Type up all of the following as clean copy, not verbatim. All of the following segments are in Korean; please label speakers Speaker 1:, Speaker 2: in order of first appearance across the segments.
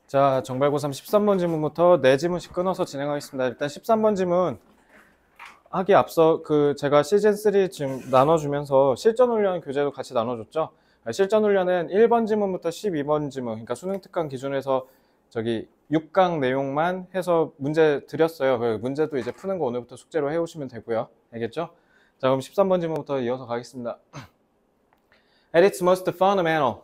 Speaker 1: 자, 정발고3 13번 지문부터 4지문씩 끊어서 진행하겠습니다. 일단 13번 지문 하기 앞서 제가 시즌3 지금 나눠주면서 실전 훈련 교재도 같이 나눠줬죠. 실전 훈련은 1번 지문부터 12번 지문, 그러니까 수능 특강 기준에서 6강 내용만 해서 문제 드렸어요. 그 문제도 이제 푸는 거 오늘부터 숙제로 해오시면 되고요. 알겠죠? 자, 그럼 13번 지문부터 이어서 가겠습니다. At its most fundamental.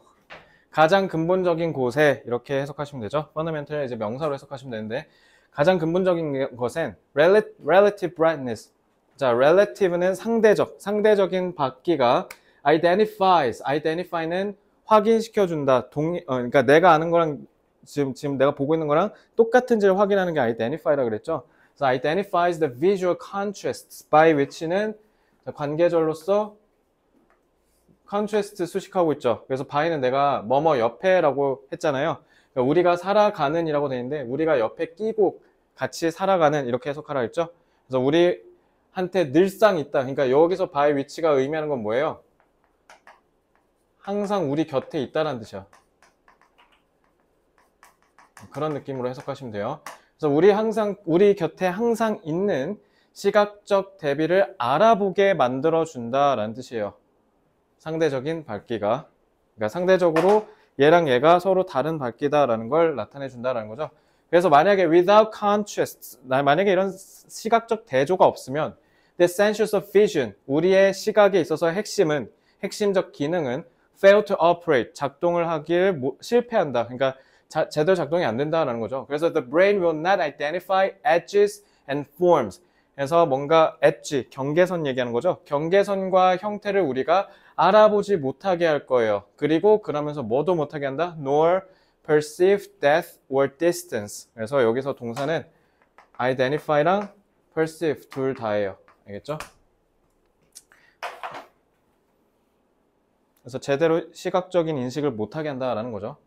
Speaker 1: 가장 근본적인 곳에 이렇게 해석하시면 되죠. fundamental을 이제 명사로 해석하시면 되는데 가장 근본적인 것은 relative brightness. 자, relative는 상대적인 밝기가 identify는 확인시켜준다. 그러니까 내가 아는 거랑 지금 내가 보고 있는 거랑 똑같은지를 확인하는 게 identify라 그랬죠. 그래서 identifies the visual contrasts by which는 관계절로서 contrast 수식하고 있죠. 그래서 by는 내가 뭐뭐 옆에라고 했잖아요. 그러니까 우리가 살아가는 이라고 되어 있는데 우리가 옆에 끼고 같이 살아가는 이렇게 해석하라 했죠. 그래서 우리한테 늘상 있다. 그러니까 여기서 by which가 의미하는 건 뭐예요? 항상 우리 곁에 있다는 뜻이야. 그런 느낌으로 해석하시면 돼요. 그래서 우리 곁에 항상 있는 시각적 대비를 알아보게 만들어준다라는 뜻이에요. 상대적인 밝기가. 그러니까 상대적으로 얘랑 얘가 서로 다른 밝기다라는 걸 나타내준다라는 거죠. 그래서 만약에 without contrast, 만약에 이런 시각적 대조가 없으면 the senses of vision, 우리의 시각에 있어서 핵심적 기능은 fail to operate, 작동을 하길 실패한다. 그러니까 제대로 작동이 안 된다라는 거죠. 그래서 the brain will not identify edges and forms. 그래서 뭔가 엣지, 경계선 얘기하는 거죠. 경계선과 형태를 우리가 알아보지 못하게 할 거예요. 그리고 그러면서 뭐도 못하게 한다? nor perceive depth or distance. 그래서 여기서 동사는 identify랑 perceive 둘 다예요. 알겠죠? 그래서 제대로 시각적인 인식을 못하게 한다라는 거죠.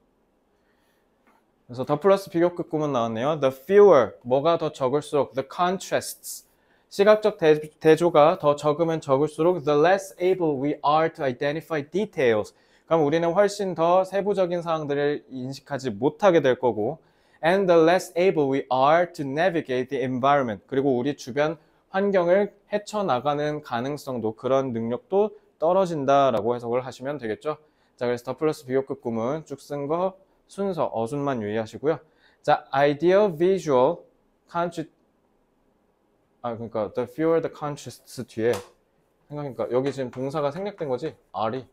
Speaker 1: 그래서 더 플러스 비교급 구문 나왔네요. The fewer, 뭐가 더 적을수록 the contrasts, 시각적 대조가 더 적으면 적을수록 the less able we are to identify details. 그럼 우리는 훨씬 더 세부적인 사항들을 인식하지 못하게 될 거고 and the less able we are to navigate the environment. 그리고 우리 주변 환경을 헤쳐나가는 가능성도, 그런 능력도 떨어진다라고 해석을 하시면 되겠죠. 자, 그래서 더 플러스 비교급 구문 쭉 쓴 거 순서, 어순만 유의하시고요. 자, ideal visual 그러니까 the fewer the contrasts 뒤에 생각하니까 여기 지금 동사가 생략된 거지? R이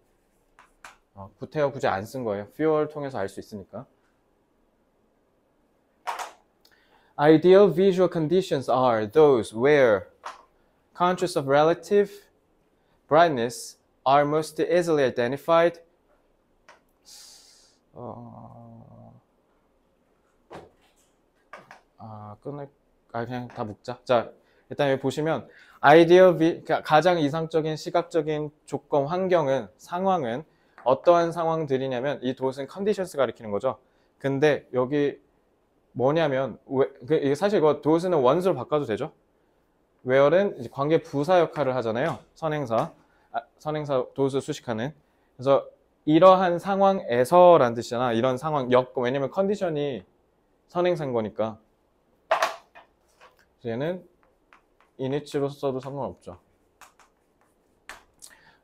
Speaker 1: 구태여 굳이 안 쓴 거예요. fewer 통해서 알 수 있으니까. Ideal visual conditions are those where contrasts of relative brightness are most easily identified. 그냥 다 묶자. 자, 일단 여기 보시면 가장 이상적인 시각적인 조건, 상황은 어떠한 상황들이냐면 이 dot은 conditions 가리키는 거죠. 근데 여기 뭐냐면 사실 이거 dot는 once로 바꿔도 되죠. where는 이제 관계 부사 역할을 하잖아요. 선행사 dot 수식하는. 그래서 이러한 상황에서라는 뜻이잖아. 이런 상황, 왜냐면 컨디션이 선행사인 거니까. 얘는 init로 써도 상관없죠.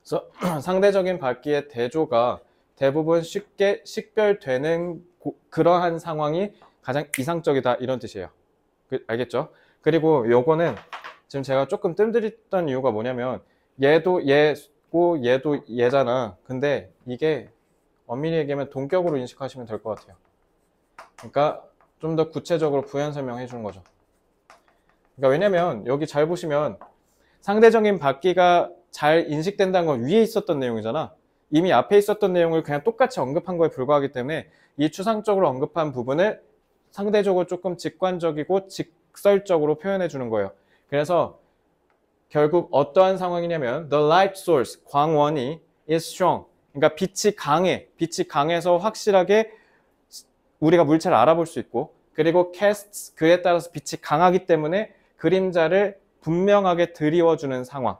Speaker 1: 그래서 상대적인 밝기의 대조가 대부분 쉽게 식별되는 그러한 상황이 가장 이상적이다, 이런 뜻이에요. 알겠죠? 그리고 요거는 지금 제가 조금 뜸들였던 이유가 뭐냐면 얘도 얘고 얘도 얘잖아. 근데 이게 엄밀히 얘기하면 동격으로 인식하시면 될 것 같아요. 그러니까 좀 더 구체적으로 부연 설명해 주는 거죠. 그러니까 왜냐면 여기 잘 보시면 상대적인 밝기가 잘 인식된다는 건 위에 있었던 내용이잖아. 이미 앞에 있었던 내용을 그냥 똑같이 언급한 거에 불과하기 때문에 이 추상적으로 언급한 부분을 상대적으로 조금 직관적이고 직설적으로 표현해 주는 거예요. 그래서 결국 어떠한 상황이냐면 the light source, 광원이 is strong. 그러니까 빛이 강해서 확실하게 우리가 물체를 알아볼 수 있고, 그리고 casts, 그에 따라서 빛이 강하기 때문에 그림자를 분명하게 드리워주는 상황.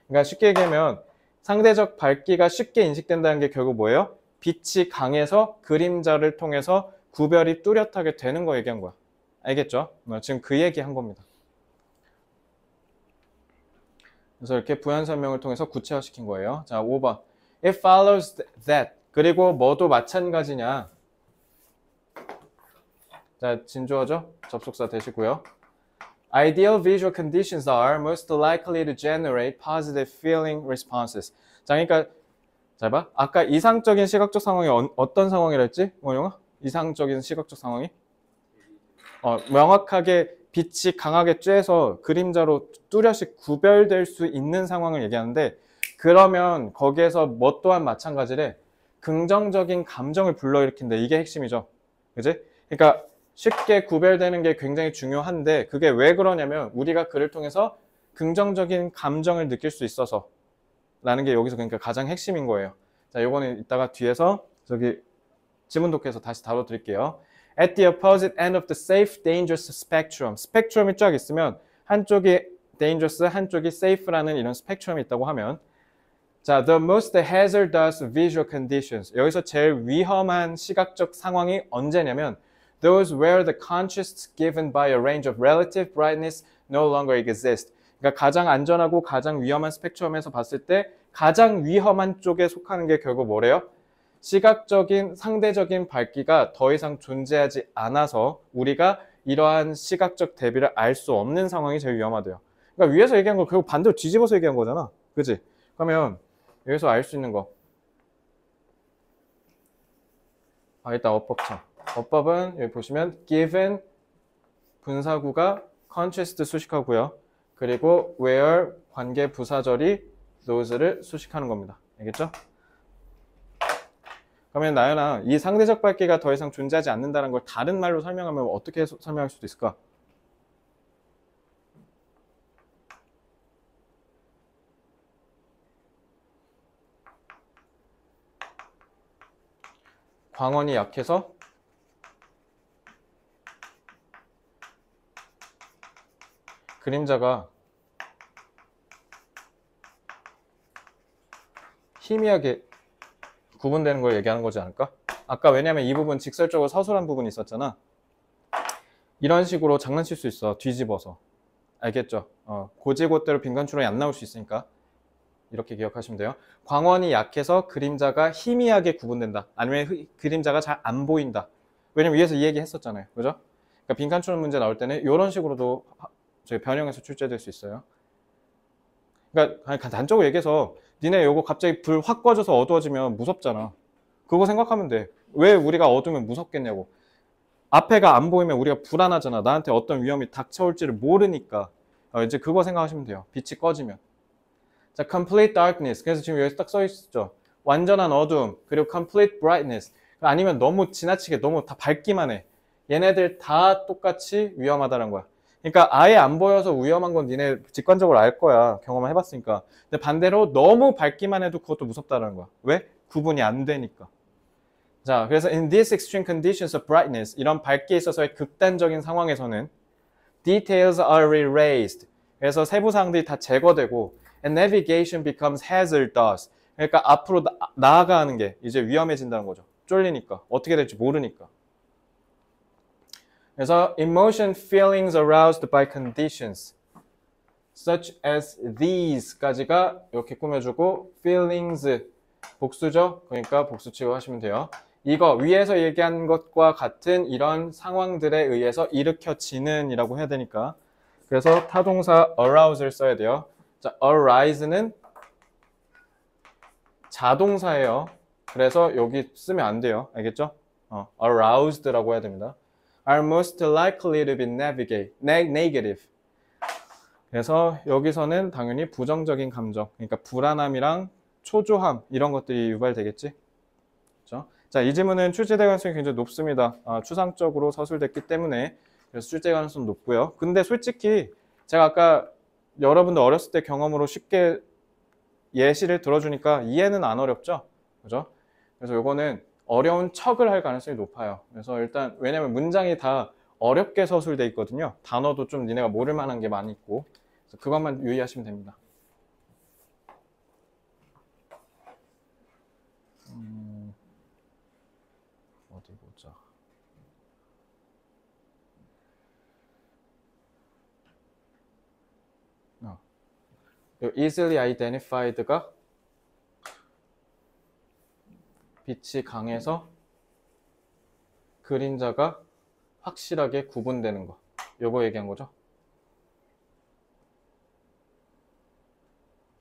Speaker 1: 그러니까 쉽게 얘기하면 상대적 밝기가 쉽게 인식된다는 게 결국 뭐예요? 빛이 강해서 그림자를 통해서 구별이 뚜렷하게 되는 거 얘기한 거야. 알겠죠? 지금 그 얘기 한 겁니다. 그래서 이렇게 부연 설명을 통해서 구체화시킨 거예요. 자, 5번. It follows that. 그리고 뭐도 마찬가지냐. 자, 진주어죠? 접속사 되시고요. Ideal visual conditions are most likely to generate positive feeling responses. 자, 그러니까 잘 봐. 아까 이상적인 시각적 상황이 어떤 상황이라 했지? 영아? 이상적인 시각적 상황이? 명확하게 빛이 강하게 쬐서 그림자로 뚜렷이 구별될 수 있는 상황을 얘기하는데, 그러면 거기에서 뭐 또한 마찬가지래. 긍정적인 감정을 불러일으킨다. 이게 핵심이죠. 그지? 그러니까 쉽게 구별되는 게 굉장히 중요한데, 그게 왜 그러냐면 우리가 글을 통해서 긍정적인 감정을 느낄 수 있어서 라는 게 여기서 그러니까 가장 핵심인 거예요. 자, 요거는 이따가 뒤에서 저기 지문독해서 다시 다뤄드릴게요. At the opposite end of the safe, dangerous spectrum. 스펙트럼이 쫙 있으면 한쪽이 dangerous, 한쪽이 safe라는 이런 스펙트럼이 있다고 하면, 자, the most hazardous visual conditions. 여기서 제일 위험한 시각적 상황이 언제냐면 those where the contrasts given by a range of relative brightness no longer exist. 그러니까 가장 안전하고 가장 위험한 스펙트럼에서 봤을 때 가장 위험한 쪽에 속하는 게 결국 뭐래요? 시각적인 상대적인 밝기가 더 이상 존재하지 않아서 우리가 이러한 시각적 대비를 알 수 없는 상황이 제일 위험하대요. 그러니까 위에서 얘기한 거 결국 반대로 뒤집어서 얘기한 거잖아. 그치? 그러면 여기서 알 수 있는 거. 일단 어법창. 어법은 여기 보시면 given 분사구가 contrast 수식하고요. 그리고 where 관계 부사절이 those를 수식하는 겁니다. 알겠죠? 그러면 나연아, 이 상대적 밝기가 더 이상 존재하지 않는다는 걸 다른 말로 설명하면 어떻게 설명할 수도 있을까? 광원이 약해서 그림자가 희미하게 구분되는 걸 얘기하는 거지 않을까? 아까 왜냐면 이 부분 직설적으로 서술한 부분이 있었잖아. 이런 식으로 장난칠 수 있어. 뒤집어서. 알겠죠? 고지고대로 빈칸추론이 안 나올 수 있으니까 이렇게 기억하시면 돼요. 광원이 약해서 그림자가 희미하게 구분된다. 아니면 그림자가 잘 안 보인다. 왜냐면 위에서 이 얘기 했었잖아요. 그죠? 그러니까 빈칸추론 문제 나올 때는 이런 식으로도 저희 변형해서 출제될 수 있어요. 그러니까 단적으로 얘기해서 니네 요거 갑자기 불 확 꺼져서 어두워지면 무섭잖아. 그거 생각하면 돼. 왜 우리가 어두우면 무섭겠냐고. 앞에가 안 보이면 우리가 불안하잖아. 나한테 어떤 위험이 닥쳐올지를 모르니까. 이제 그거 생각하시면 돼요. 빛이 꺼지면. 자, complete darkness. 그래서 지금 여기 딱 써 있죠. 완전한 어두움. 그리고 complete brightness. 아니면 너무 지나치게 너무 다 밝기만 해. 얘네들 다 똑같이 위험하다는 거야. 그러니까 아예 안 보여서 위험한 건 니네 직관적으로 알 거야. 경험을 해봤으니까. 근데 반대로 너무 밝기만 해도 그것도 무섭다는 거야. 왜? 구분이 안 되니까. 자, 그래서 in these extreme conditions of brightness, 이런 밝기에 있어서의 극단적인 상황에서는 details are erased. 그래서 세부 사항들이 다 제거되고 and navigation becomes hazardous. 그러니까 앞으로 나아가는 게 이제 위험해진다는 거죠. 쫄리니까. 어떻게 될지 모르니까. 그래서 emotion feelings aroused by conditions such as these까지가 이렇게 꾸며주고 feelings 복수죠. 그러니까 복수 취급하시면 돼요. 이거 위에서 얘기한 것과 같은 이런 상황들에 의해서 일으켜지는 이라고 해야 되니까 그래서 타동사 arouse를 써야 돼요. 자, arise는 자동사예요. 그래서 여기 쓰면 안 돼요. 알겠죠? aroused라고 해야 됩니다. are most likely to be negative. 그래서 여기서는 당연히 부정적인 감정, 그러니까 불안함이랑 초조함 이런 것들이 유발되겠지. 그렇죠? 자, 이 질문은 출제 가능성이 굉장히 높습니다. 추상적으로 서술됐기 때문에 그래서 출제 가능성 높고요. 근데 솔직히 제가 아까 여러분들 어렸을 때 경험으로 쉽게 예시를 들어주니까 이해는 안 어렵죠? 그죠? 그래서 요거는 어려운 척을 할 가능성이 높아요. 그래서 일단 왜냐면 문장이 다 어렵게 서술돼 있거든요. 단어도 좀 니네가 모를 만한 게 많이 있고 그래서 그것만 유의하시면 됩니다. 어디 보자. easily identified가 빛이 강해서 그림자가 확실하게 구분되는 거. 요거 얘기한 거죠.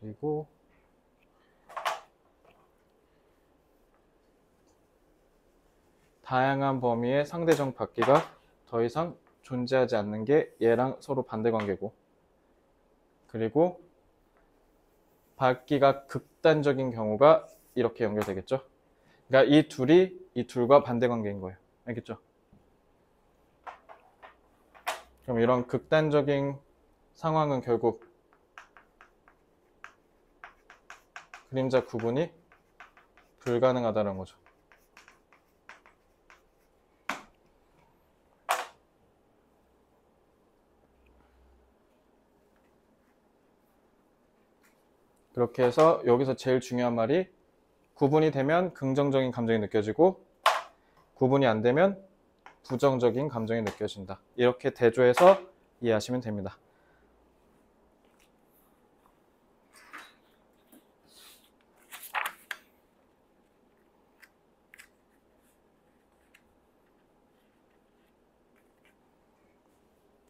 Speaker 1: 그리고 다양한 범위의 상대적 밝기가 더 이상 존재하지 않는 게 얘랑 서로 반대 관계고, 그리고 밝기가 극단적인 경우가 이렇게 연결되겠죠. 그러니까 이 둘이 이 둘과 반대 관계인 거예요. 알겠죠? 그럼 이런 극단적인 상황은 결국 그림자 구분이 불가능하다는 거죠. 그렇게 해서 여기서 제일 중요한 말이 구분이 되면 긍정적인 감정이 느껴지고 구분이 안 되면 부정적인 감정이 느껴진다. 이렇게 대조해서 이해하시면 됩니다.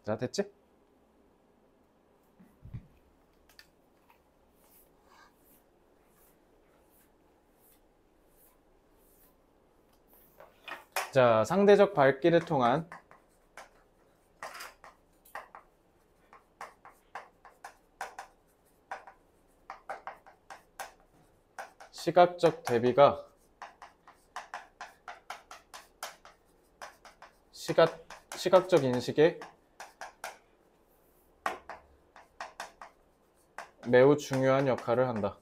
Speaker 1: 자, 됐지? 자, 상대적 밝기를 통한 시각적 대비가 시각적 인식에 매우 중요한 역할을 한다.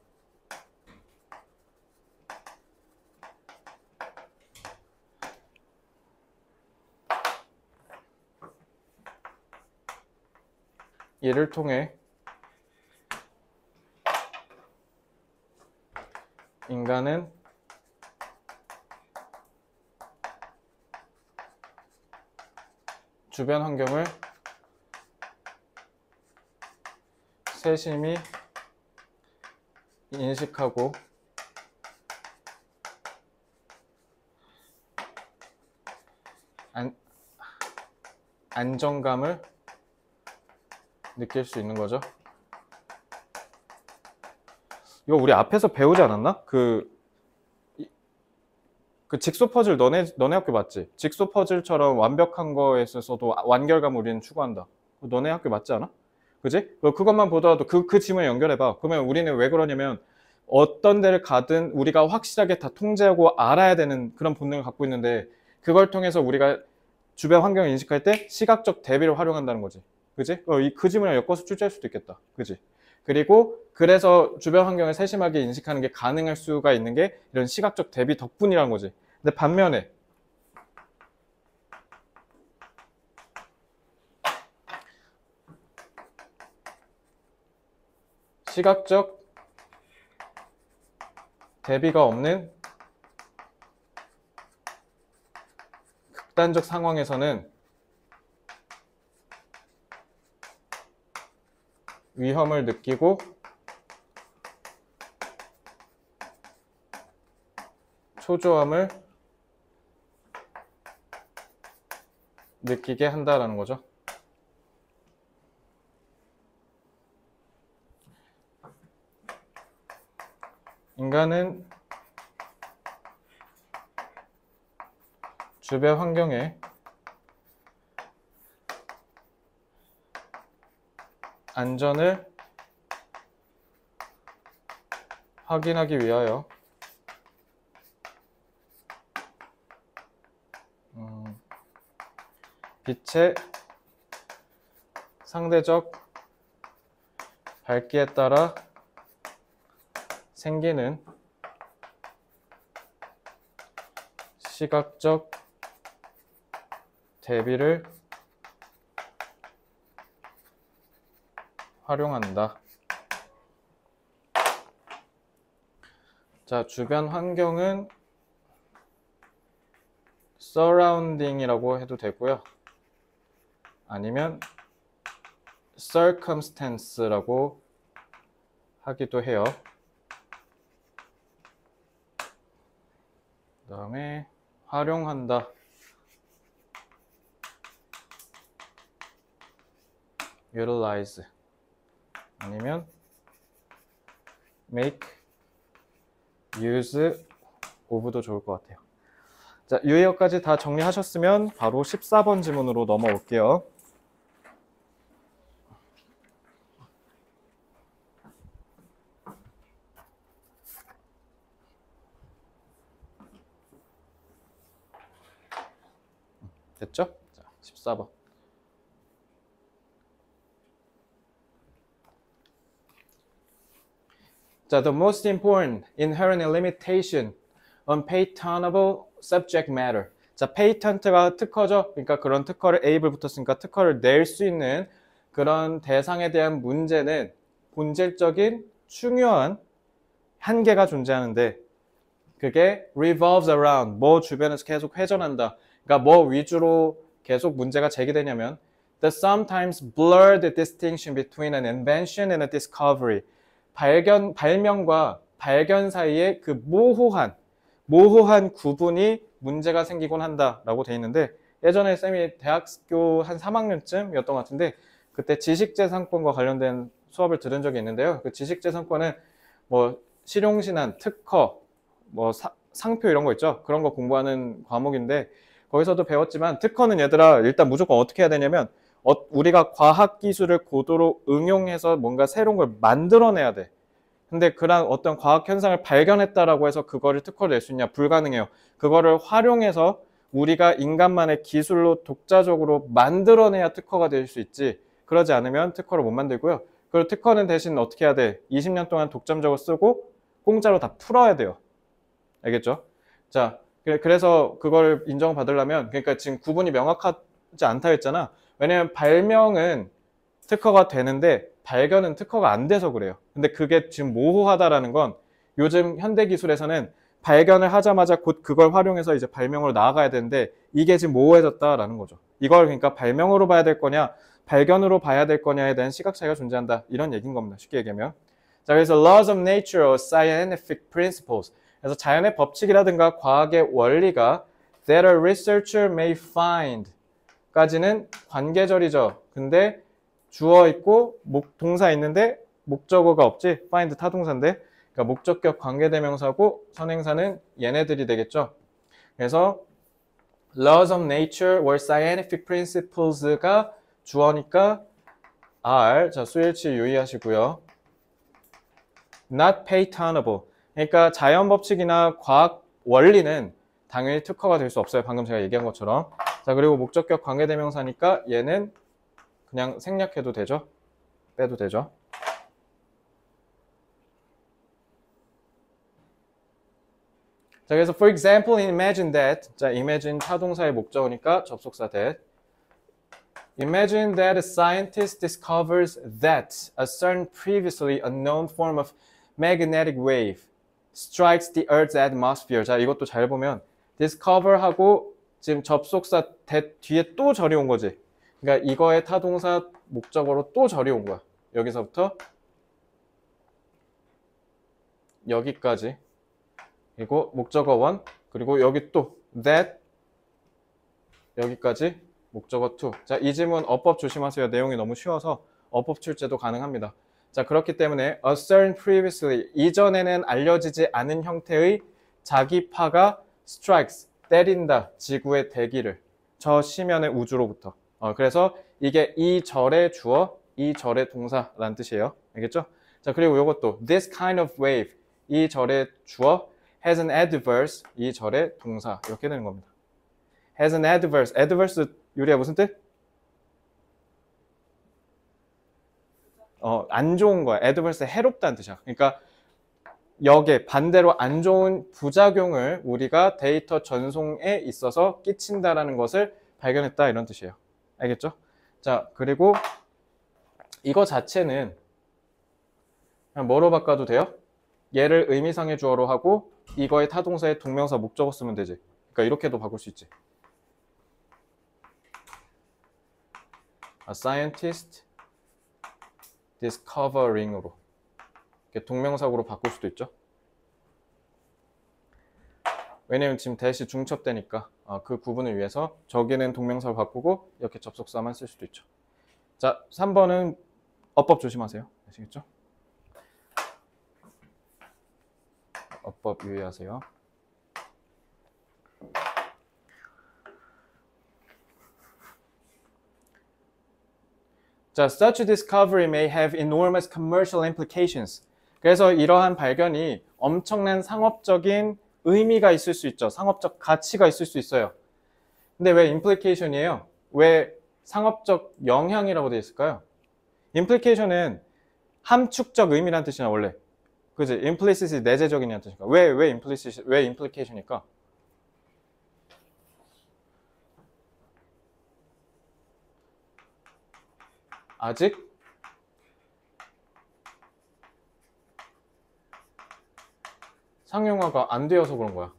Speaker 1: 이를 통해 인간은 주변 환경을 세심히 인식하고 안정감을 느낄 수 있는 거죠. 이거 우리 앞에서 배우지 않았나? 그 직소 퍼즐 너네 학교 맞지? 직소 퍼즐처럼 완벽한 거에 있어서도 완결감을 우리는 추구한다. 너네 학교 맞지 않아? 그지? 그것만 보더라도 그 지문에 연결해봐. 그러면 우리는 왜 그러냐면 어떤 데를 가든 우리가 확실하게 다 통제하고 알아야 되는 그런 본능을 갖고 있는데 그걸 통해서 우리가 주변 환경을 인식할 때 시각적 대비를 활용한다는 거지. 그지? 그 지문을 엮어서 출제할 수도 있겠다. 그지? 그리고 그래서 주변 환경을 세심하게 인식하는 게 가능할 수가 있는 게 이런 시각적 대비 덕분이라는 거지. 근데 반면에 시각적 대비가 없는 극단적 상황에서는 위험을 느끼고 초조함을 느끼게 한다라는 거죠. 인간은 주변 환경에 안전을 확인하기 위하여 빛의 상대적 밝기에 따라 생기는 시각적 대비를 활용한다. 자, 주변 환경은 surrounding이라고 해도 되고요. 아니면 circumstance라고 하기도 해요. 그 다음에 활용한다. utilize 아니면 make use of도 좋을 것 같아요. 자, 유의어까지 다 정리하셨으면 바로 14번 지문으로 넘어올게요. 됐죠? 자, 14번. 자, the most important inherent limitation on patentable subject matter. 자, patent가 특허죠. 그러니까 그런 특허를 able 붙었으니까 특허를 낼 수 있는 그런 대상에 대한 문제는 본질적인 중요한 한계가 존재하는데 그게 revolves around 뭐 주변에서 계속 회전한다. 그러니까 뭐 위주로 계속 문제가 제기되냐면 the sometimes blurred distinction between an invention and a discovery. 발명과 발견 사이에 그 모호한 구분이 문제가 생기곤 한다라고 돼 있는데 예전에 쌤이 대학교 한 3학년쯤이었던 것 같은데 그때 지식재산권과 관련된 수업을 들은 적이 있는데요. 그 지식재산권은 뭐 실용신안, 특허, 뭐 상표 이런 거 있죠. 그런 거 공부하는 과목인데 거기서도 배웠지만 특허는 얘들아 일단 무조건 어떻게 해야 되냐면 우리가 과학기술을 고도로 응용해서 뭔가 새로운 걸 만들어내야 돼. 근데 그런 어떤 과학 현상을 발견했다라고 해서 그거를 특허를 낼 수 있냐? 불가능해요. 그거를 활용해서 우리가 인간만의 기술로 독자적으로 만들어내야 특허가 될 수 있지. 그러지 않으면 특허를 못 만들고요. 그리고 특허는 대신 어떻게 해야 돼? 20년 동안 독점적으로 쓰고 공짜로 다 풀어야 돼요. 알겠죠? 자, 그래서 그걸 인정받으려면 그러니까 지금 구분이 명확하지 않다 했잖아. 왜냐면 발명은 특허가 되는데 발견은 특허가 안 돼서 그래요. 근데 그게 지금 모호하다라는 건 요즘 현대기술에서는 발견을 하자마자 곧 그걸 활용해서 이제 발명으로 나아가야 되는데 이게 지금 모호해졌다라는 거죠. 이걸 그러니까 발명으로 봐야 될 거냐 발견으로 봐야 될 거냐에 대한 시각 차이가 존재한다. 이런 얘기인 겁니다. 쉽게 얘기하면. 자, 그래서 laws of nature or scientific principles. 그래서 자연의 법칙이라든가 과학의 원리가 that a researcher may find 까지는 관계절이죠. 근데 주어 있고 동사 있는데 목적어가 없지. find 타동사인데 그러니까 목적격 관계대명사고 선행사는 얘네들이 되겠죠. 그래서 laws of nature or scientific principles가 주어니까 are. 자, 수일치 유의하시고요. not patentable. 그러니까 자연 법칙이나 과학 원리는 당연히 특허가 될 수 없어요. 방금 제가 얘기한 것처럼. 자, 그리고 목적격 관계대명사니까 얘는 그냥 생략해도 되죠. 빼도 되죠. 자, 그래서 for example, imagine that. 자, imagine 타동사의 목적어니까 접속사 that. Imagine that a scientist discovers that a certain previously unknown form of magnetic wave strikes the Earth's atmosphere. 자, 이것도 잘 보면 discover하고 지금 접속사 that 뒤에 또 절이 온 거지. 그러니까 이거의 타동사 목적어로 또 절이 온 거야. 여기서부터 여기까지. 그리고 목적어 1, 그리고 여기 또 that 여기까지 목적어 2. 자, 이 지문 어법 조심하세요. 내용이 너무 쉬워서 어법 출제도 가능합니다. 자, 그렇기 때문에 a certain previously 이전에는 알려지지 않은 형태의 자기파가 strikes 때린다. 지구의 대기를 저 심연의 우주로부터. 그래서 이게 이 절의 주어, 이 절의 동사라는 뜻이에요. 알겠죠? 자, 그리고 이것도 this kind of wave 이 절의 주어 has an adverse 이 절의 동사 이렇게 되는 겁니다. has an adverse. adverse 유리야 무슨 뜻? 안 좋은 거야. adverse 해롭다는 뜻이야. 그러니까 역에 반대로 안 좋은 부작용을 우리가 데이터 전송에 있어서 끼친다라는 것을 발견했다 이런 뜻이에요. 알겠죠? 자, 그리고 이거 자체는 그냥 뭐로 바꿔도 돼요? 얘를 의미상의 주어로 하고 이거의 타동사의 동명사 목적어 쓰면 되지. 그러니까 이렇게도 바꿀 수 있지. A scientist discovering으로 이렇게 동명사구로 바꿀 수도 있죠. 왜냐면 지금 대시 중첩되니까 그 구분을 위해서 저기는 동명사로 바꾸고 이렇게 접속사만 쓸 수도 있죠. 자, 3번은 어법 조심하세요. 아시겠죠? 어법 유의하세요. 자, such discovery may have enormous commercial implications. 그래서 이러한 발견이 엄청난 상업적인 의미가 있을 수 있죠. 상업적 가치가 있을 수 있어요. 근데 왜 implication이에요? 왜 상업적 영향이라고 되어 있을까요? implication은 함축적 의미라는 뜻이나 원래. 그지? implicit이 내재적인이라는 뜻이니까. 왜 implicit, 왜 implication일까? 아직 상용화가 안 되어서 그런 거야.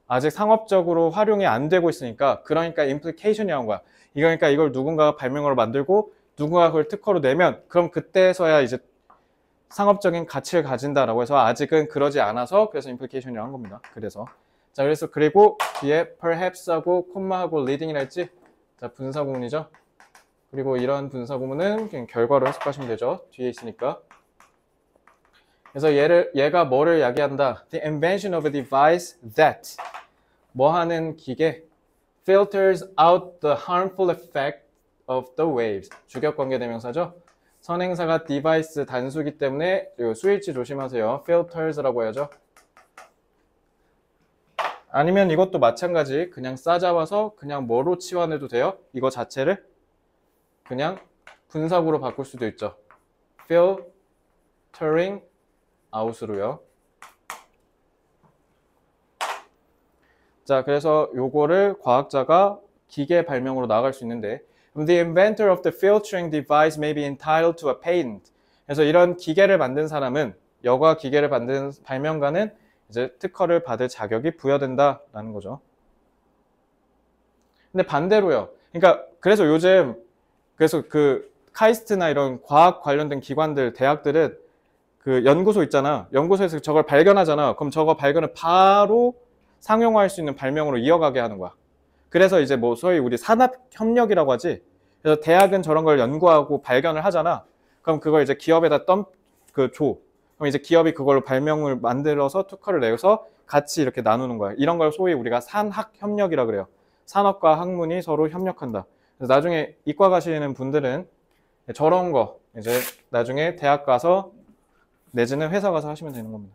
Speaker 1: 아직 상업적으로 활용이 안 되고 있으니까, 그러니까 implication이 나온 거야. 그러니까 이걸 누군가가 발명으로 만들고 누군가가 그걸 특허로 내면 그럼 그때서야 이제 상업적인 가치를 가진다라고 해서 아직은 그러지 않아서 그래서 implication이라고 한 겁니다. 그래서 자, 그래서 그리고 뒤에 perhaps하고 콤마하고 leading이라 했지? 자, 분사구문이죠. 그리고 이런 분사구문은 그냥 결과로 해석하시면 되죠. 뒤에 있으니까. 그래서 얘가 뭐를 야기한다? The invention of a device that 뭐 하는 기계 filters out the harmful effect of the waves. 주격관계 대명사죠. 선행사가 device 단수기 때문에 수일치 조심하세요. filters라고 해야죠. 아니면 이것도 마찬가지. 그냥 싸잡아서 그냥 뭐로 치환해도 돼요. 이거 자체를 그냥 분사구로 바꿀 수도 있죠. filtering out으로요. 자, 그래서 요거를 과학자가 기계 발명으로 나갈 수 있는데 The inventor of the filtering device may be entitled to a patent. 그래서 이런 기계를 만든 사람은 여과 기계를 만든 발명가는 이제 특허를 받을 자격이 부여된다라는 거죠. 근데 반대로요. 그러니까 그래서 요즘 그래서 그 카이스트나 이런 과학 관련된 기관들, 대학들은 그 연구소 있잖아. 연구소에서 저걸 발견하잖아. 그럼 저거 발견을 바로 상용화할 수 있는 발명으로 이어가게 하는 거야. 그래서 이제 뭐 소위 우리 산업협력이라고 하지. 그래서 대학은 저런 걸 연구하고 발견을 하잖아. 그럼 그걸 이제 기업에다 줘. 그럼 이제 기업이 그걸로 발명을 만들어서 특허를 내서 같이 이렇게 나누는 거야. 이런 걸 소위 우리가 산학협력이라 그래요. 산업과 학문이 서로 협력한다. 그래서 나중에 이과 가시는 분들은 저런 거 이제 나중에 대학 가서 내지는 회사 가서 하시면 되는 겁니다.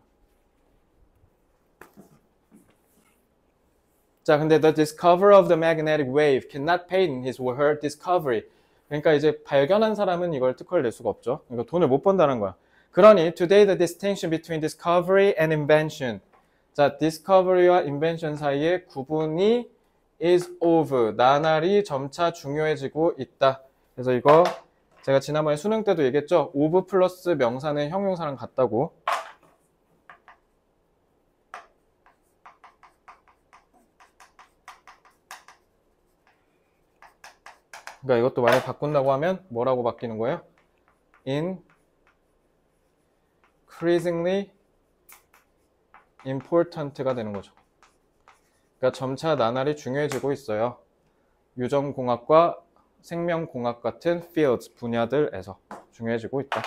Speaker 1: 자, 근데 the discoverer of the magnetic wave cannot patent his or her discovery. 그러니까 이제 발견한 사람은 이걸 특허를 낼 수가 없죠. 그러니까 돈을 못 번다는 거야. 그러니 today the distinction between discovery and invention. 자, discovery와 invention 사이의 구분이 is of. 나날이 점차 중요해지고 있다. 그래서 이거 제가 지난번에 수능 때도 얘기했죠. of 플러스 명사는 형용사랑 같다고. 그러니까 이것도 만약에 바꾼다고 하면 뭐라고 바뀌는 거예요? increasingly important가 되는 거죠. 그러니까 점차 나날이 중요해지고 있어요. 유전공학과 생명공학 같은 fields, 분야들에서 중요해지고 있다.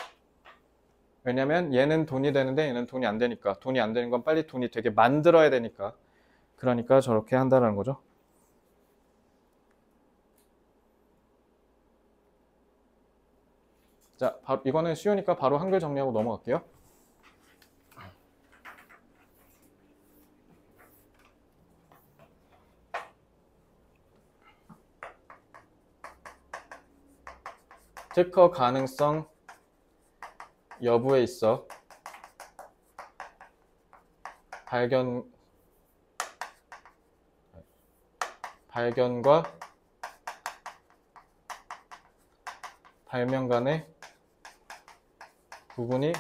Speaker 1: 왜냐면 얘는 돈이 되는데 얘는 돈이 안 되니까. 돈이 안 되는 건 빨리 돈이 되게 만들어야 되니까. 그러니까 저렇게 한다는 거죠. 자, 이거는 쉬우니까 바로 한글 정리하고 넘어갈게요. 특허 가능성 여부에 있어 발견과 발명 간의 구분이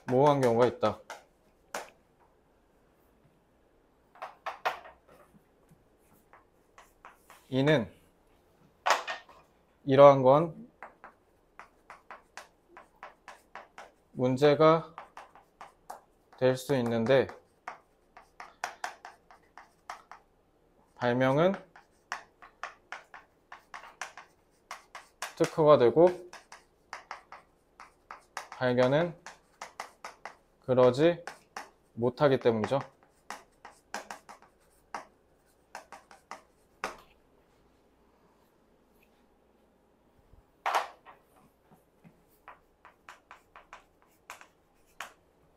Speaker 1: 모호한 경우가 있다. 이는 이러한 건 문제가 될 수 있는데 발명은 특허가 되고 발견은 그러지 못하기 때문이죠.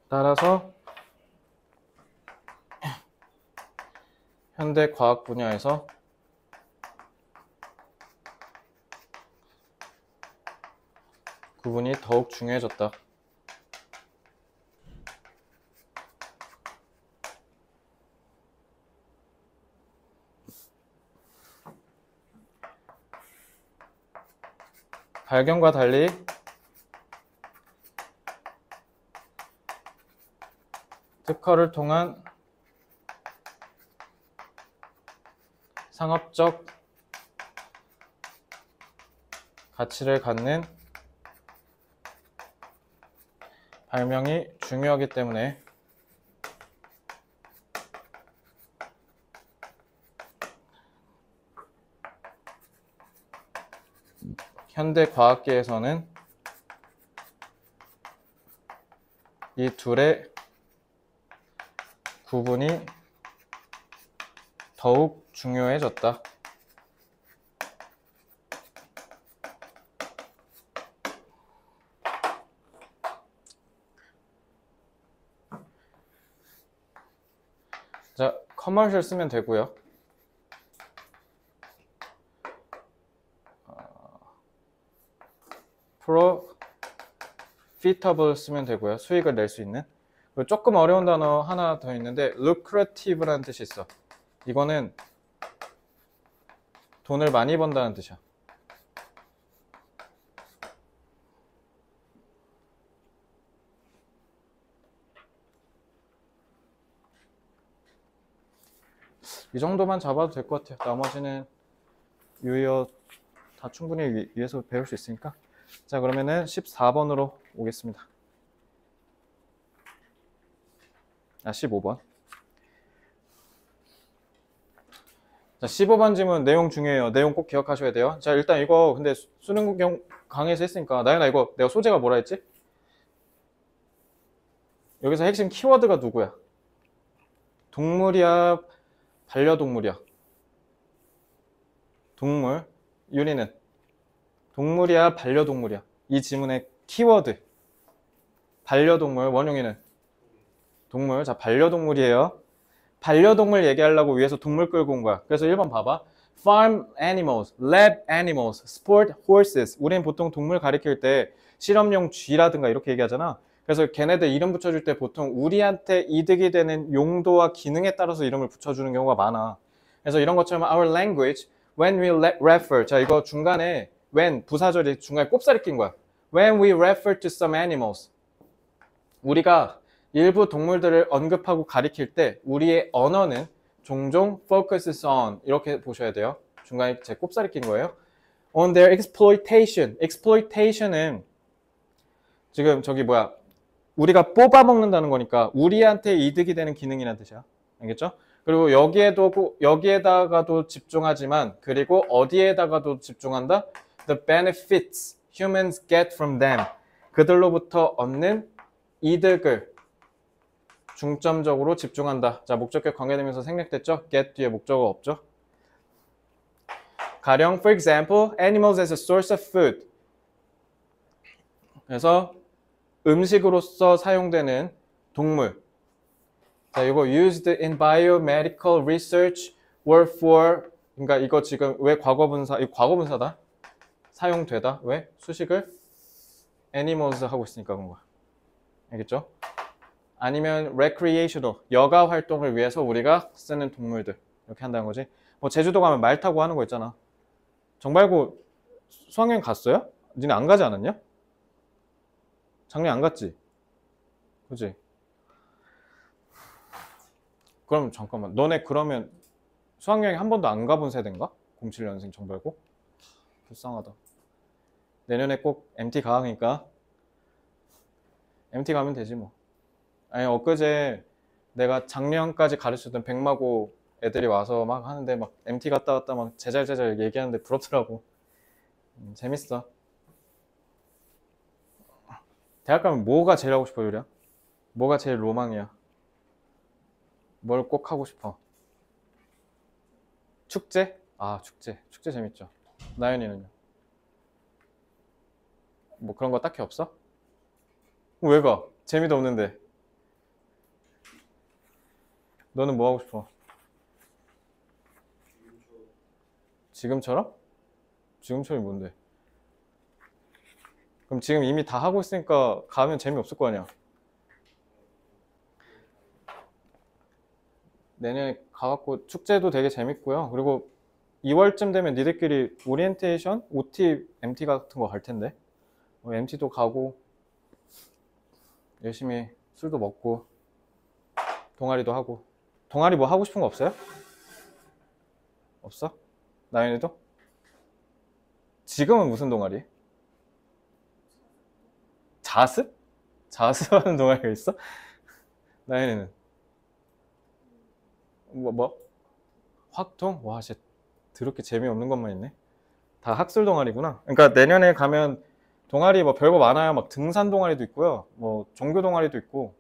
Speaker 1: 따라서 현대 과학 분야에서 구분이 더욱 중요해졌다. 발견과 달리 특허를 통한 상업적 가치를 갖는 발명이 중요하기 때문에 현대 과학계에서는 이 둘의 구분이 더욱 중요해졌다. 자, 커머셜 쓰면 되고요. profitable 쓰면 되고요. 수익을 낼 수 있는. 그리고 조금 어려운 단어 하나 더 있는데 lucrative라는 뜻이 있어. 이거는 돈을 많이 번다는 뜻이야. 이 정도만 잡아도 될 것 같아요. 나머지는 유의어 다 충분히 위에서 배울 수 있으니까. 자, 그러면은 14번으로 오겠습니다. 15번. 자, 15번 질문 내용 중요해요. 내용 꼭 기억하셔야 돼요. 자, 일단 이거 근데 수능 강의에서 했으니까 나연아 이거 내가 소재가 뭐라 했지? 여기서 핵심 키워드가 누구야? 동물이야? 반려동물이야? 동물. 윤희는 동물이야? 반려동물이야? 이 질문의 키워드. 반려동물. 원용이는 동물. 자, 반려동물이에요. 반려동물 얘기하려고 위해서 동물 끌고 온 거야. 그래서 1번 봐봐. Farm animals, lab animals, sport horses. 우린 보통 동물 가리킬 때 실험용 쥐라든가 이렇게 얘기하잖아. 그래서 걔네들 이름 붙여줄 때 보통 우리한테 이득이 되는 용도와 기능에 따라서 이름을 붙여주는 경우가 많아. 그래서 이런 것처럼 our language, when we refer. 자, 이거 중간에 when 부사절이 중간에 꼽사리 낀 거야. When we refer to some animals. 우리가 일부 동물들을 언급하고 가리킬 때 우리의 언어는 종종 focuses on 이렇게 보셔야 돼요. 중간에 제 꼽사리 낀 거예요. On their exploitation. exploitation은 지금 저기 뭐야 우리가 뽑아먹는다는 거니까 우리한테 이득이 되는 기능이라는 뜻이야. 알겠죠? 그리고 여기에다가도 집중하지만 그리고 어디에다가도 집중한다? The benefits humans get from them. 그들로부터 얻는 이득을 중점적으로 집중한다. 자, 목적격 관계되면서 생략됐죠? get 뒤에 목적어 없죠? 가령, for example, animals as a source of food. 그래서 음식으로서 사용되는 동물. 자, 이거 used in biomedical research were for. 그러니까 이거 지금 왜 과거분사? 이거 과거분사다. 사용되다. 왜? 수식을 animals 하고 있으니까 그런 거야. 알겠죠? 아니면 recreational, 여가 활동을 위해서 우리가 쓰는 동물들 이렇게 한다는 거지. 뭐 제주도 가면 말 타고 하는 거 있잖아. 정말고 수학여행 갔어요? 니네 안 가지 않았냐? 작년 안 갔지? 그지? 그럼 잠깐만 너네 그러면 수학여행 한 번도 안 가본 세대인가? 07년생 정말고? 불쌍하다. 내년에 꼭 MT 가니까 MT 가면 되지 뭐. 아니 엊그제 내가 작년까지 가르쳤던 백마고 애들이 와서 막 하는데 막 MT 갔다 왔다 막 제잘제잘 얘기하는데 부럽더라고. 재밌어. 대학 가면 뭐가 제일 하고 싶어, 유리야? 뭐가 제일 로망이야? 뭘 꼭 하고 싶어? 축제? 아, 축제. 축제 재밌죠. 나연이는요? 뭐 그런 거 딱히 없어? 왜 가? 재미도 없는데. 너는 뭐 하고 싶어? 지금처럼? 지금처럼이 뭔데? 그럼 지금 이미 다 하고 있으니까 가면 재미없을 거 아니야? 내년에 가갖고 축제도 되게 재밌고요. 그리고 2월쯤 되면 니들끼리 오리엔테이션, OT, MT 같은 거 갈 텐데. MT도 가고 열심히 술도 먹고 동아리도 하고. 동아리 뭐 하고 싶은 거 없어요? 없어? 나연이도? 지금은 무슨 동아리? 자습? 자습하는 동아리가 있어? 나연이는? 뭐? 확통? 와, 진짜 더럽게 재미없는 것만 있네. 다 학술 동아리구나. 그러니까 내년에 가면 동아리 뭐 별거 많아요. 막 등산 동아리도 있고요. 뭐 종교 동아리도 있고,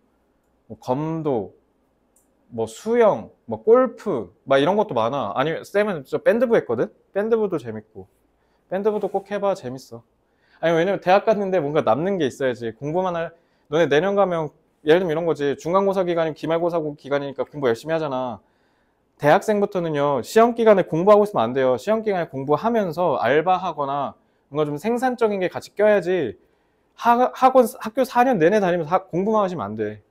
Speaker 1: 뭐 검도, 뭐 수영, 뭐 골프, 막 이런 것도 많아. 아니면 쌤은 저 밴드부 했거든? 밴드부도 재밌고. 밴드부도 꼭 해봐. 재밌어. 아니, 왜냐면 대학 갔는데 뭔가 남는 게 있어야지. 공부만 너네 내년 가면 예를 들면 이런 거지. 중간고사 기간이면 기말고사 기간이니까 공부 열심히 하잖아. 대학생부터는요, 시험 기간에 공부하고 있으면 안 돼요. 시험 기간에 공부하면서 알바하거나 뭔가 좀 생산적인 게 같이 껴야지 학교 4년 내내 다니면서 공부만 하시면 안 돼.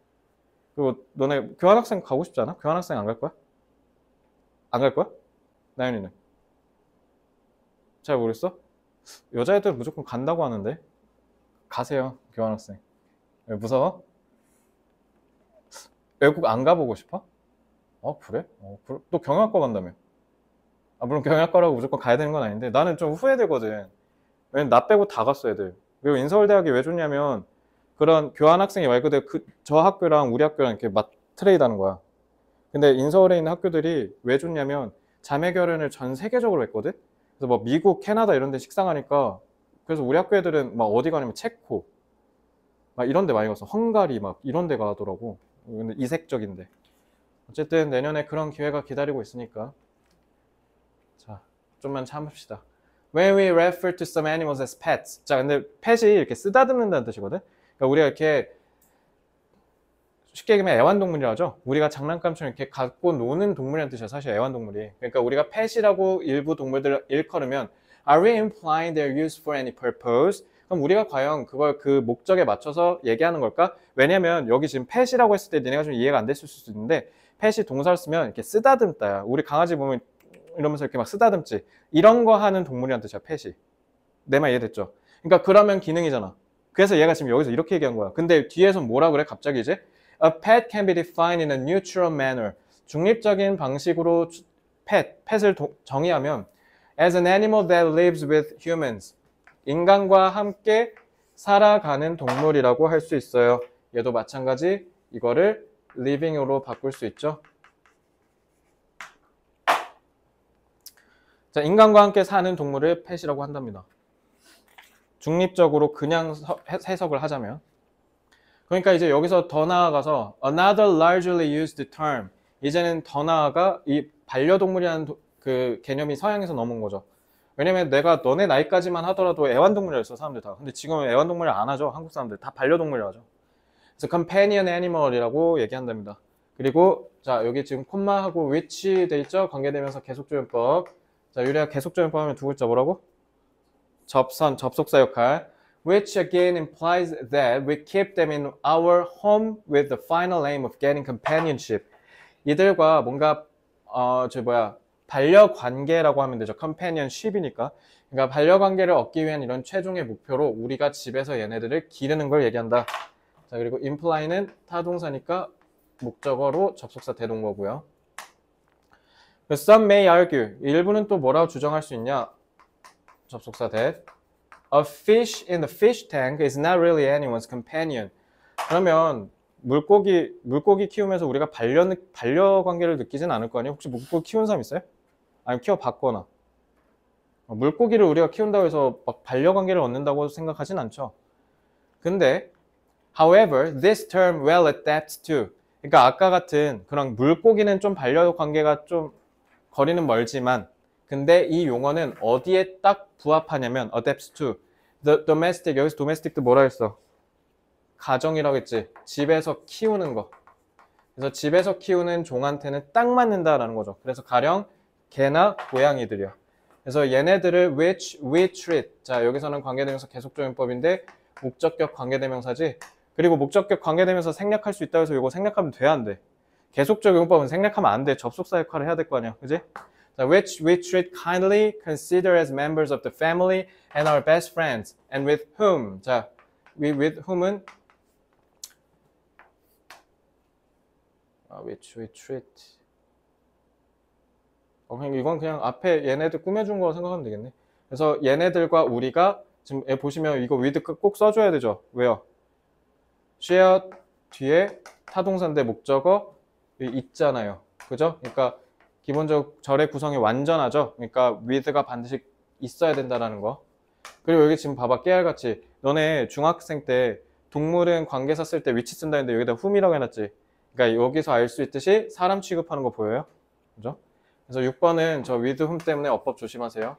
Speaker 1: 그리고 너네 교환학생 가고 싶지 않아? 교환학생 안 갈 거야? 안 갈 거야? 나연이는? 잘 모르겠어? 여자애들 무조건 간다고 하는데. 가세요, 교환학생. 왜 무서워? 외국 안 가보고 싶어? 그래? 그래? 또 경영학과 간다며? 물론 경영학과라고 무조건 가야 되는 건 아닌데 나는 좀 후회되거든. 왜냐면 나 빼고 다 갔어, 애들. 그리고 인서울대학이 왜 좋냐면 그런 교환학생이 말 그대로 저 학교랑 우리 학교랑 이렇게 트레이드 하는 거야. 근데 인서울에 있는 학교들이 왜 좋냐면 자매 결연을 전 세계적으로 했거든. 그래서 뭐 미국, 캐나다 이런 데 식상하니까 그래서 우리 학교 애들은 막 어디 가냐면 체코 막 이런 데 많이 가서 헝가리 막 이런 데 가더라고. 근데 이색적인데. 어쨌든 내년에 그런 기회가 기다리고 있으니까 자, 좀만 참읍시다. When we refer to some animals as pets. 자, 근데 pet이 이렇게 쓰다듬는다는 뜻이거든. 그러니까 우리가 이렇게 쉽게 얘기하면 애완동물이라 하죠. 우리가 장난감처럼 이렇게 갖고 노는 동물이라는 뜻이야, 사실 애완동물이. 그러니까 우리가 pet이라고 일부 동물들을 일컬으면 Are we implying they're used for any purpose? 그럼 우리가 과연 그걸 그 목적에 맞춰서 얘기하는 걸까? 왜냐면 여기 지금 pet이라고 했을 때 니네가 좀 이해가 안 됐을 수도 있는데 pet이 동사를 쓰면 이렇게 쓰다듬다야. 우리 강아지 보면 이러면서 이렇게 막 쓰다듬지. 이런 거 하는 동물이라는 뜻이야, pet이. 내 말 이해됐죠? 그러니까 그러면 기능이잖아. 그래서 얘가 지금 여기서 이렇게 얘기한 거야. 근데 뒤에서 뭐라 그래, 갑자기 이제? A pet can be defined in a neutral manner. 중립적인 방식으로 pet을 정의하면 as an animal that lives with humans. 인간과 함께 살아가는 동물이라고 할 수 있어요. 얘도 마찬가지 이거를 living으로 바꿀 수 있죠. 자, 인간과 함께 사는 동물을 pet이라고 한답니다. 중립적으로 그냥 해석을 하자면. 그러니까 이제 여기서 더 나아가서 another largely used term. 이제는 더 나아가 이 반려동물이라는 그 개념이 서양에서 넘은 거죠. 왜냐면 내가 너네 나이까지만 하더라도 애완동물이라 했어, 사람들 다. 근데 지금은 애완동물을 안 하죠, 한국 사람들. 다 반려동물이라 하죠. 그래서 companion animal이라고 얘기한답니다. 그리고 자, 여기 지금 콤마하고 which 돼 있죠? 관계되면서 계속조연법. 자, 유리가 계속조연법 하면 두 글자 뭐라고? 접선, 접속사 역할. Which again implies that we keep them in our home with the final aim of getting companionship. 이들과 뭔가 반려관계라고 하면 되죠. companionship이니까. 그러니까 반려관계를 얻기 위한 이런 최종의 목표로 우리가 집에서 얘네들을 기르는 걸 얘기한다. 자, 그리고 imply는 타동사니까 목적어로 접속사 대동거고요. Some may argue. 일부는 또 뭐라고 주장할 수 있냐? 접속사 that. A fish in the fish tank is not really anyone's companion. 그러면 물고기 키우면서 우리가 반려 관계를 느끼진 않을 거 아니에요? 혹시 물고기 키운 사람 있어요? 아니면 키워봤거나. 물고기를 우리가 키운다고 해서 막 반려 관계를 얻는다고 생각하진 않죠. 근데 however, this term well adapts to. 그러니까 아까 같은 그런 물고기는 좀 반려 관계가 좀 거리는 멀지만 근데 이 용어는 어디에 딱 부합하냐면 adapts to. The domestic, 여기서 domestic도 뭐라 했어? 가정이라고 했지. 집에서 키우는 거. 그래서 집에서 키우는 종한테는 딱 맞는다라는 거죠. 그래서 가령 개나 고양이들이요. 그래서 얘네들을 which we treat. 자, 여기서는 관계대명사 계속적용법인데 목적격 관계대명사지. 그리고 목적격 관계대명사 생략할 수 있다고 해서 이거 생략하면 돼, 안 돼? 계속적용법은 생략하면 안 돼. 접속사 역할을 해야 될 거 아니야. 그지? 자, which we treat kindly, consider as members of the family and our best friends. And with whom. 자, with whom은 which we treat. 이건 그냥 앞에 얘네들 꾸며준 거라고 생각하면 되겠네. 그래서 얘네들과 우리가 지금 보시면 이거 with 꼭 써줘야 되죠. 왜요? share 뒤에 타동사인데 목적어 있잖아요. 그죠? 그러니까 기본적으로 절의 구성이 완전하죠. 그러니까 with가 반드시 있어야 된다는 거. 그리고 여기 지금 봐봐. 깨알같이 너네 중학생 때 동물은 관계사 쓸 때 위치 쓴다 했는데 여기다 whom이라고 해놨지. 그러니까 여기서 알 수 있듯이 사람 취급하는 거 보여요? 그죠? 그래서 6번은 저 with whom 때문에 어법 조심하세요.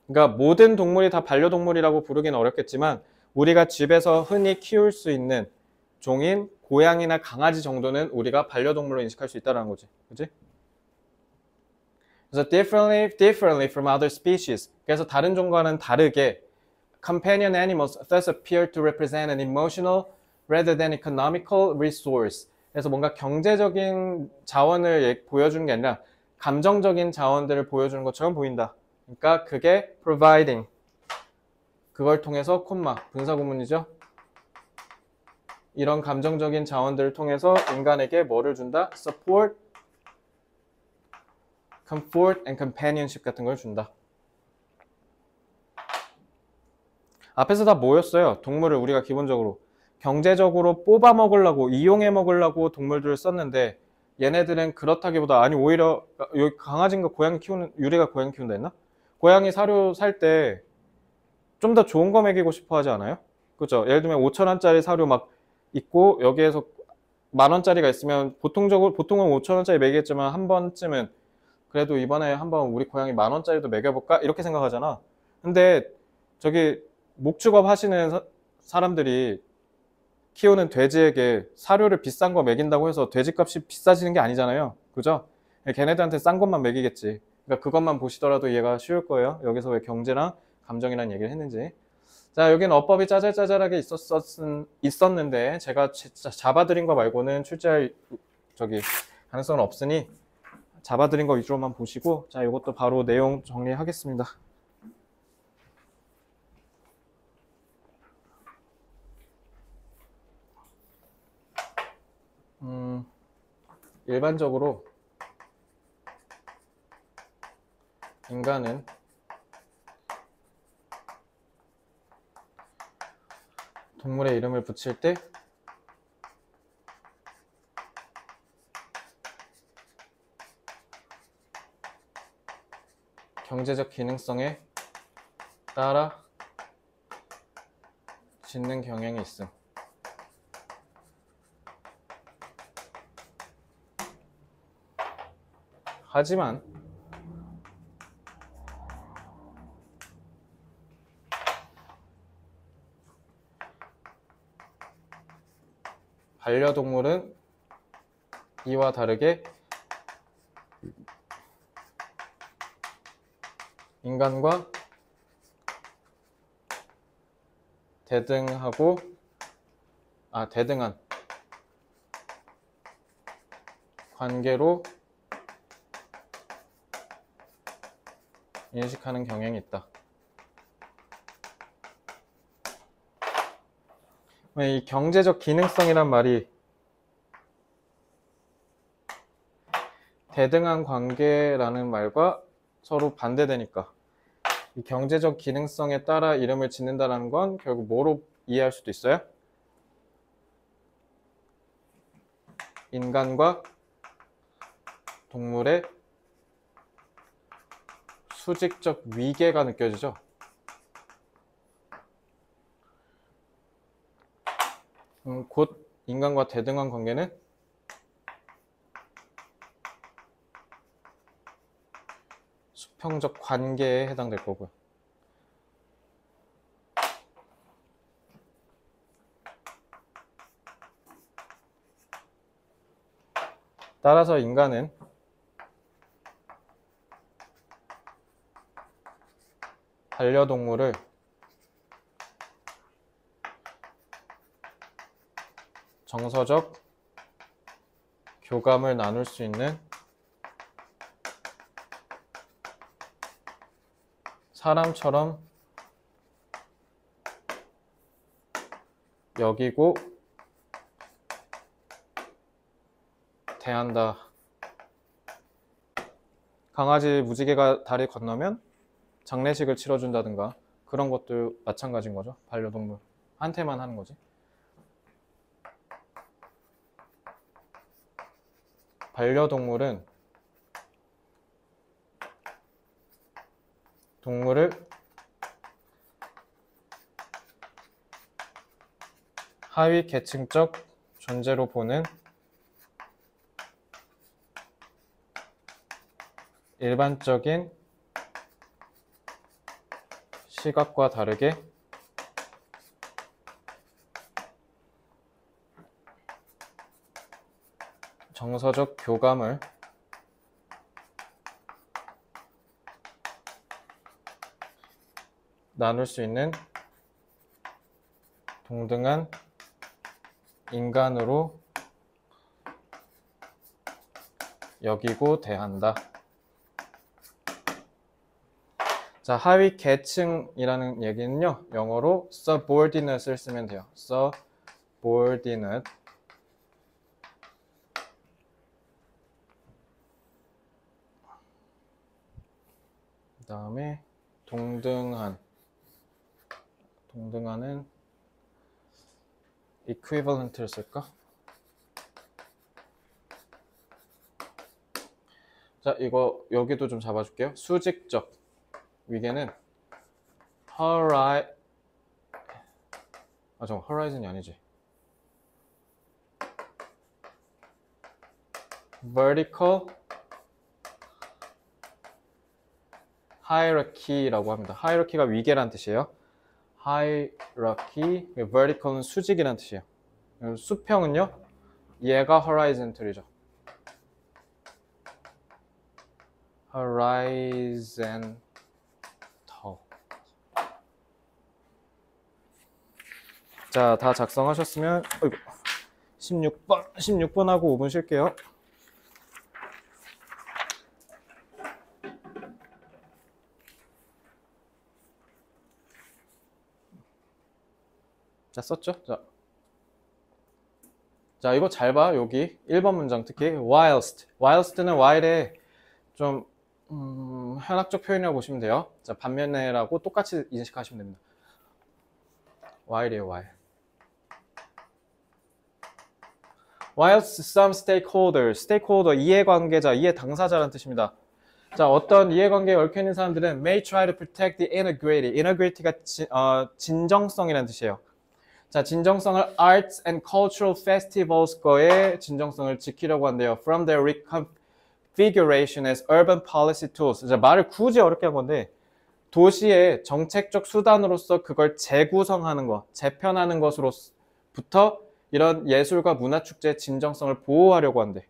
Speaker 1: 그러니까 모든 동물이 다 반려동물이라고 부르기는 어렵겠지만 우리가 집에서 흔히 키울 수 있는 종인 고양이나 강아지 정도는 우리가 반려동물로 인식할 수 있다는 거지. 그치? 그래서 differently from other species. 그래서 다른 종과는 다르게 companion animals thus appear to represent an emotional rather than economical resource. 그래서 뭔가 경제적인 자원을 보여주는 게 아니라 감정적인 자원들을 보여주는 것처럼 보인다. 그러니까 그게 providing. 그걸 통해서 콤마 분사구문이죠. 이런 감정적인 자원들을 통해서 인간에게 뭐를 준다? support, comfort and companionship 같은 걸 준다. 앞에서 다 뭐였어요? 동물을 우리가 기본적으로 경제적으로 뽑아 먹으려고 이용해 먹으려고 동물들을 썼는데 얘네들은 그렇다기보다 아니 오히려 여기 강아지인가 고양이 키우는 유리가 고양이 키운다 했나? 고양이 사료 살 때 좀 더 좋은 거 먹이고 싶어 하지 않아요? 그렇죠? 예를 들면 5,000원짜리 사료 막 있고 여기에서 10,000원짜리가 있으면 보통은 5,000원짜리 먹이겠지만 한 번쯤은 그래도 이번에 한번 우리 고양이 10,000원짜리도 먹여볼까? 이렇게 생각하잖아. 근데 저기 목축업 하시는 사람들이 키우는 돼지에게 사료를 비싼 거 먹인다고 해서 돼지값이 비싸지는 게 아니잖아요. 그죠? 걔네들한테 싼 것만 먹이겠지. 그러니까 그것만 보시더라도 이해가 쉬울 거예요. 여기서 왜 경제랑 감정이라는 얘기를 했는지. 자, 여기는 어법이 짜잘짜잘하게 있었는데 제가 잡아드린 거 말고는 출제할 가능성은 없으니 잡아드린 거 위주로만 보시고 자, 이것도 바로 내용 정리하겠습니다. 일반적으로 인간은 동물의 이름을 붙일 때 경제적 기능성에 따라 짓는 경향이 있음. 하지만 반려동물은 이와 다르게 인간과 대등한 관계로 인식하는 경향이 있다. 이 경제적 기능성이란 말이 대등한 관계라는 말과 서로 반대되니까 이 경제적 기능성에 따라 이름을 짓는다는 건 결국 뭐로 이해할 수도 있어요? 인간과 동물의 수직적 위계가 느껴지죠. 곧 인간과 대등한 관계는 수평적 관계에 해당될 거고요. 따라서 인간은 반려동물을 정서적 교감을 나눌 수 있는 사람처럼 여기고 대한다. 강아지 무지개가 다리 건너면 장례식을 치러준다든가 그런 것도 마찬가지인 거죠. 반려동물 한테만 하는 거지. 반려동물은 동물을 하위 계층적 존재로 보는 일반적인 시각과 다르게 정서적 교감을 나눌 수 있는 동등한 인간으로 여기고 대한다. 자, 하위 계층이라는 얘기는요, 영어로 subordinate을 쓰면 돼요. subordinate. 그 다음에 동등한은 equivalent를 쓸까? 자, 이거 여기도 좀 잡아줄게요. 수직적 위계는 horizon이 아니지. vertical hierarchy라고 합니다. hierarchy가 위계란 뜻이에요. hierarchy, vertical은 수직이란 뜻이에요. 수평은요, 얘가 horizontal이죠. horizontal. 자, 다 작성하셨으면 16번 하고 5분 쉴게요. 자, 썼죠? 자, 이거 잘 봐. 여기 1번 문장 특히 whilst는 while의 좀 현학적 표현이라고 보시면 돼요. 자, 반면에라고 똑같이 인식하시면 됩니다. while이에요, while. whilst some stakeholder, 이해관계자, 이해당사자라는 뜻입니다. 자, 어떤 이해관계에 얽혀있는 사람들은 may try to protect the integrity가 진정성이라는 뜻이에요. 자, 진정성을 arts and cultural festivals 거의 진정성을 지키려고 한대요. From their reconfiguration as urban policy tools. 자, 말을 굳이 어렵게 한 건데 도시의 정책적 수단으로서 그걸 재구성하는 것, 재편하는 것으로부터 이런 예술과 문화축제의 진정성을 보호하려고 한대.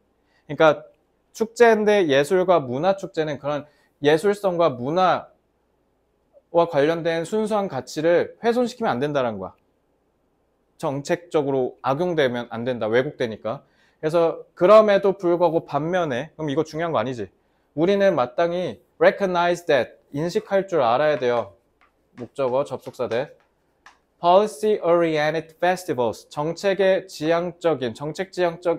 Speaker 1: 그러니까 축제인데 예술과 문화축제는 그런 예술성과 문화와 관련된 순수한 가치를 훼손시키면 안 된다는 거야. 정책적으로 악용되면 안 된다. 왜곡되니까. 그래서 그럼에도 불구하고 반면에, 그럼 이거 중요한 거 아니지? 우리는 마땅히 recognize that, 인식할 줄 알아야 돼요. 목적어, 접속사 대. policy oriented festivals, 정책 지향적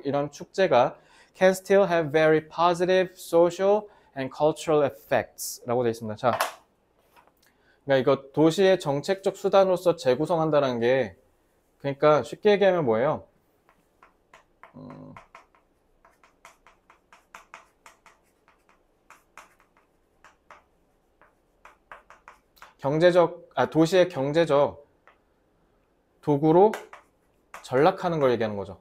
Speaker 1: 이런 축제가 can still have very positive social and cultural effects라고 되어 있습니다. 자, 그러니까 이거 도시의 정책적 수단으로서 재구성한다는 게 그러니까 쉽게 얘기하면 뭐예요? 도시의 경제적 도구로 전락하는 걸 얘기하는 거죠.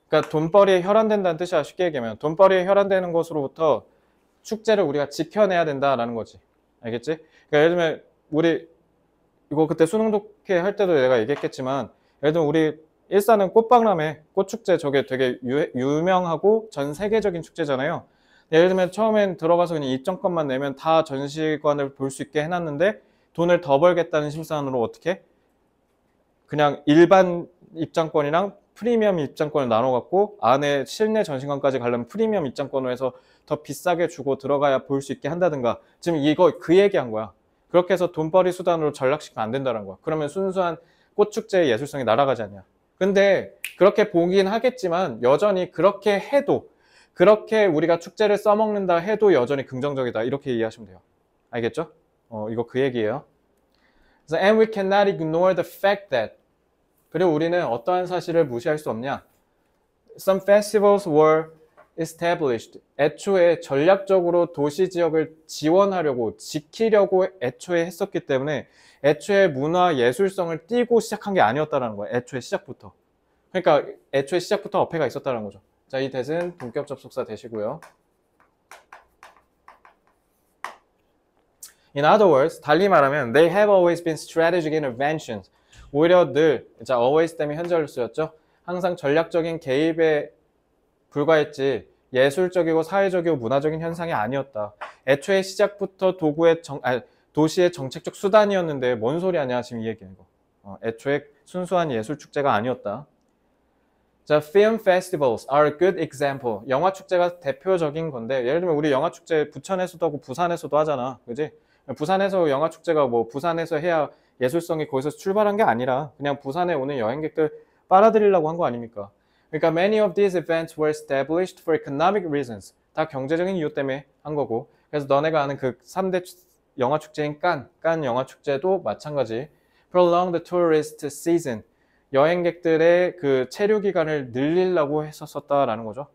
Speaker 1: 그러니까 돈벌이에 혈안된다는 뜻이야. 쉽게 얘기하면 돈벌이에 혈안되는 것으로부터 축제를 우리가 지켜내야 된다라는 거지. 알겠지? 그러니까 예를 들면 우리 이거 그때 수능 독해 할 때도 내가 얘기했겠지만 예를 들면 우리 일산은 꽃박람회, 꽃축제 저게 되게 유명하고 전 세계적인 축제잖아요. 예를 들면 처음엔 들어가서 그냥 입장권만 내면 다 전시관을 볼 수 있게 해놨는데 돈을 더 벌겠다는 심산으로 어떻게? 그냥 일반 입장권이랑 프리미엄 입장권을 나눠갖고 안에 실내 전시관까지 가려면 프리미엄 입장권을 해서 더 비싸게 주고 들어가야 볼 수 있게 한다든가. 지금 이거 그 얘기한 거야. 그렇게 해서 돈벌이 수단으로 전락시키면 안 된다는 거야. 그러면 순수한 꽃축제의 예술성이 날아가지 않냐. 근데 그렇게 보긴 하겠지만 여전히 그렇게 해도 그렇게 우리가 축제를 써먹는다 해도 여전히 긍정적이다. 이렇게 이해하시면 돼요. 알겠죠? 이거 그 얘기예요. 그래서 and we cannot ignore the fact that 그리고 우리는 어떠한 사실을 무시할 수 없냐. Some festivals were established. 애초에 전략적으로 도시 지역을 지원하려고 지키려고 애초에 했었기 때문에 애초에 문화 예술성을 띄고 시작한 게 아니었다는 거예요. 애초에 시작부터. 그러니까 애초에 시작부터 어폐가 있었다는 거죠. 자, 이 대은 본격 접속사 되시고요. In other words, 달리 말하면 they have always been strategic interventions. 오히려 늘, 자, always 때문에 현재를 쓰였죠. 항상 전략적인 개입에 불과했지 예술적이고 사회적이고 문화적인 현상이 아니었다. 애초에 시작부터 도시의 정책적 수단이었는데 뭔 소리 하냐 지금 이 얘기는 이거. 애초에 순수한 예술 축제가 아니었다. 자, film festivals are a good example. 영화 축제가 대표적인 건데 예를 들면 우리 영화 축제 부천에서도 하고 부산에서도 하잖아. 그지? 부산에서 영화 축제가 뭐 부산에서 해야 예술성이 거기서 출발한 게 아니라 그냥 부산에 오는 여행객들 빨아들이려고 한 거 아닙니까? 그러니까 many of these events were established for economic reasons. 다 경제적인 이유 때문에 한 거고. 그래서 너네가 아는 그 3대 영화 축제인 깐 영화 축제도 마찬가지. prolong the tourist season. 여행객들의 그 체류 기간을 늘리려고 했었다라는 거죠.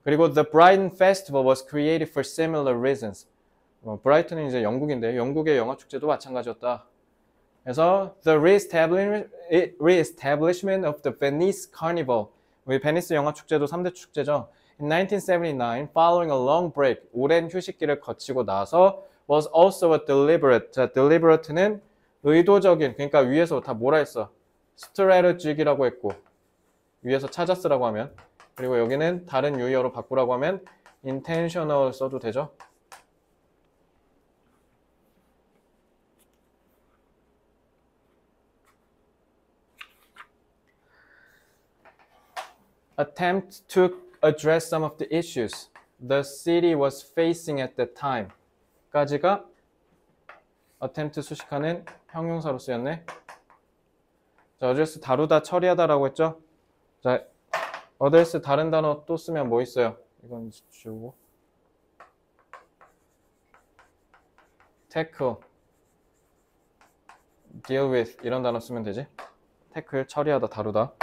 Speaker 1: 그리고 the Brighton Festival was created for similar reasons. 브라이튼은 이제 영국인데 영국의 영화 축제도 마찬가지였다. 그래서 the re-establishment of the Venice Carnival. 우리 베니스 영화 축제도 3대 축제죠. In 1979, following a long break, 오랜 휴식기를 거치고 나서 was also a deliberate. 자, deliberate는 의도적인, 그러니까 위에서 다 뭐라 했어? strategic이라고 했고 위에서 찾아 쓰라고 하면 그리고 여기는 다른 유의어로 바꾸라고 하면 intentional 써도 되죠. attempt to address some of the issues the city was facing at that time 까지가 attempt 수식하는 형용사로 쓰였네. 자, address 다루다, 처리하다라고 했죠. 자, address 다른 단어 또 쓰면 뭐 있어요? 이건 지우고 tackle, deal with 이런 단어 쓰면 되지. tackle, 처리하다, 다루다.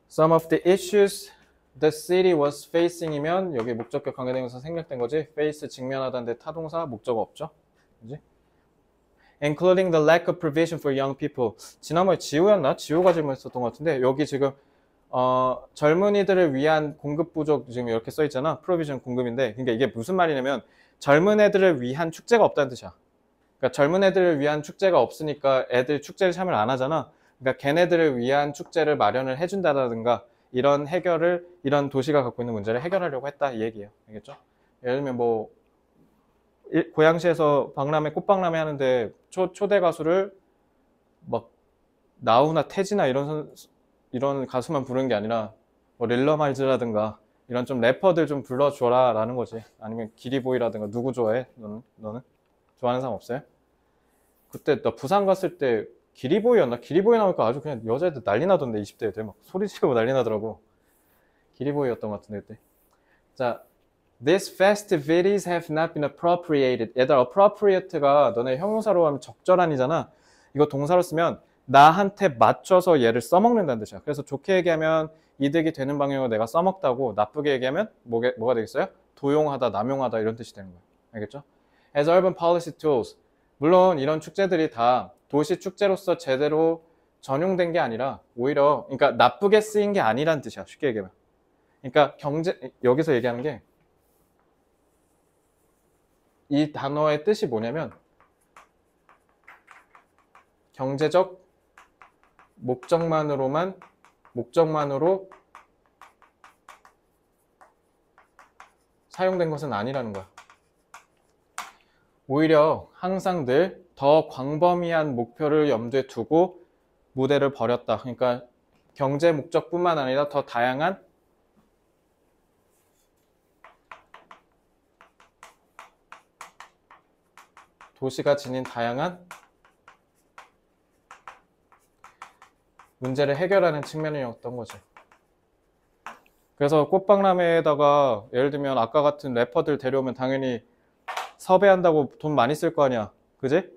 Speaker 1: Some of the issues the city was facing이면 여기 목적격 관계대명사 생략된 거지. face 직면하다인데 타동사 목적어 없죠. 그지? Including the lack of provision for young people. 지난번에 지우였나? 지우가 질문했었던 것 같은데 여기 지금 젊은이들을 위한 공급 부족 지금 이렇게 써 있잖아. provision 공급인데 그러니까 이게 무슨 말이냐면 젊은 애들을 위한 축제가 없다는 뜻이야. 그러니까 젊은 애들을 위한 축제가 없으니까 애들 축제를 참여를 안 하잖아. 그러니까 걔네들을 위한 축제를 마련을 해준다든가 이런 도시가 갖고 있는 문제를 해결하려고 했다 이 얘기예요. 알겠죠? 예를 들면 뭐 고양시에서 꽃박람회 하는데 초대 가수를 막 나우나 태지나 이런 가수만 부르는 게 아니라 뭐 릴러말즈라든가 이런 좀 래퍼들 좀 불러줘라 라는 거지. 아니면 기리보이라든가 누구 좋아해? 너는? 좋아하는 사람 없어요? 그때 나 부산 갔을 때 기리보이였나? 기리보이 나오니까 아주 그냥 여자애들 난리 나던데 20대 애들 막 소리 지르고 난리 나더라고. 기리보이였던 것 같은데 그때. 자, These festivities have not been appropriated. 얘들아, appropriate가 너네 형용사로 하면 적절한이잖아. 이거 동사로 쓰면 나한테 맞춰서 얘를 써먹는다는 뜻이야. 그래서 좋게 얘기하면 이득이 되는 방향으로 내가 써먹다고, 나쁘게 얘기하면 뭐가 되겠어요? 도용하다, 남용하다 이런 뜻이 되는 거야. 알겠죠? As urban policy tools. 물론 이런 축제들이 다 도시 축제로서 제대로 전용된 게 아니라 오히려, 그러니까 나쁘게 쓰인 게 아니란 뜻이야. 쉽게 얘기하면. 그러니까 여기서 얘기하는 게 이 단어의 뜻이 뭐냐면 경제적 목적만으로 사용된 것은 아니라는 거야. 오히려 항상 늘 더 광범위한 목표를 염두에 두고 무대를 벌였다. 그러니까 경제 목적뿐만 아니라 더 다양한 도시가 지닌 다양한 문제를 해결하는 측면이었던 거지. 그래서 꽃박람회에다가 예를 들면 아까 같은 래퍼들 데려오면 당연히 섭외한다고 돈 많이 쓸 거 아니야. 그지?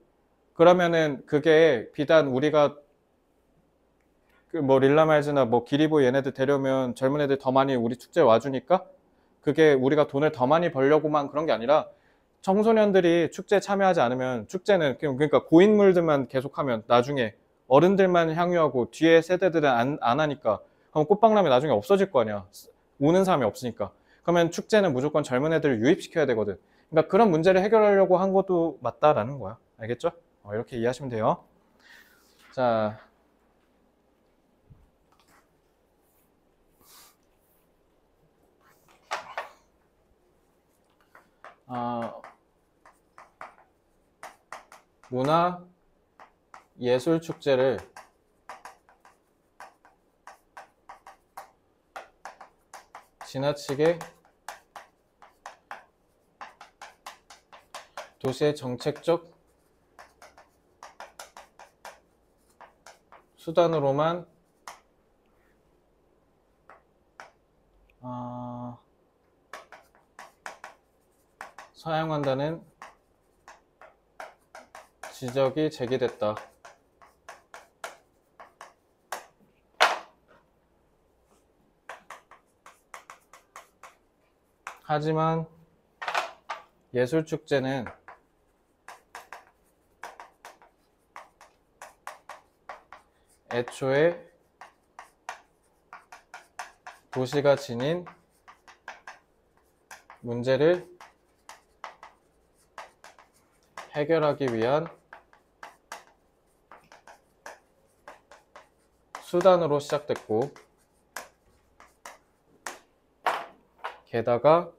Speaker 1: 그러면은 그게 비단 우리가 뭐 릴라말즈나 뭐 기리보이 얘네들 데려오면 젊은 애들 더 많이 우리 축제에 와주니까 그게 우리가 돈을 더 많이 벌려고만 그런 게 아니라 청소년들이 축제에 참여하지 않으면 축제는 그러니까 고인물들만 계속하면 나중에 어른들만 향유하고 뒤에 세대들은 안 하니까 그럼 꽃박람회 나중에 없어질 거 아니야. 오는 사람이 없으니까. 그러면 축제는 무조건 젊은 애들을 유입시켜야 되거든. 그러니까 그런 문제를 해결하려고 한 것도 맞다라는 거야. 알겠죠? 이렇게 이해하시면 돼요. 자, 문화 예술 축제를 지나치게 도시의 정책적 수단으로만 사용한다는 지적이 제기됐다. 하지만 예술축제는 애초에 도시가 지닌 문제를 해결하기 위한 수단으로 시작됐고 게다가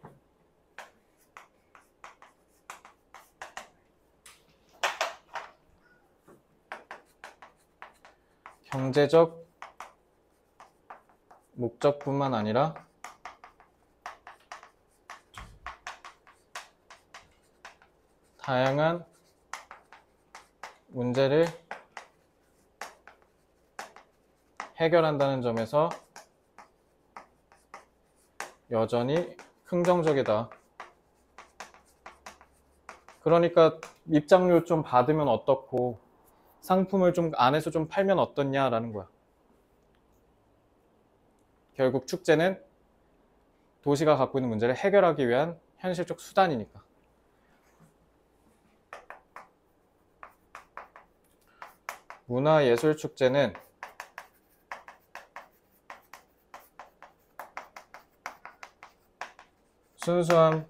Speaker 1: 경제적 목적뿐만 아니라 다양한 문제를 해결한다는 점에서 여전히 긍정적이다. 그러니까 입장료 좀 받으면 어떻고 상품을 좀 안에서 좀 팔면 어떻냐라는 거야. 결국 축제는 도시가 갖고 있는 문제를 해결하기 위한 현실적 수단이니까. 문화예술축제는 순수한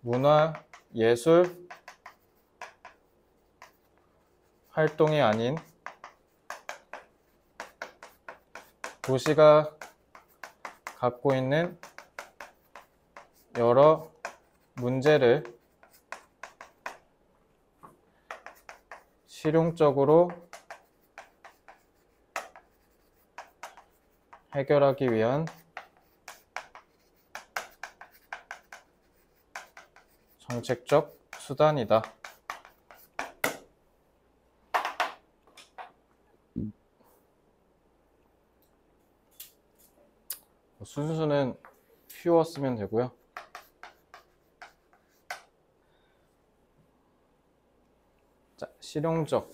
Speaker 1: 문화예술 활동이 아닌 도시가 갖고 있는 여러 문제를 실용적으로 해결하기 위한 정책적 수단이다. 순수는 pure 쓰면 되고요. 자, 실용적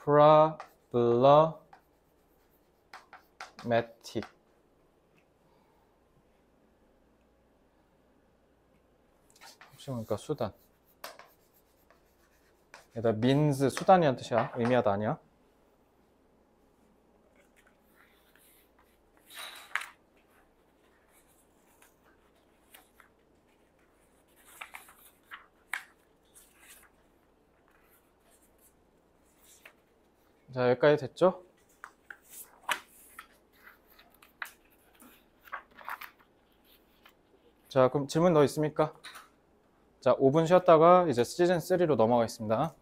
Speaker 1: problematic. 혹시 보니까 수단. 얘다 means 수단이란 뜻이야. 의미하다 아니야. 자, 여기까지 됐죠? 자, 그럼 질문 더 있습니까? 자, 5분 쉬었다가 이제 시즌 3로 넘어가겠습니다.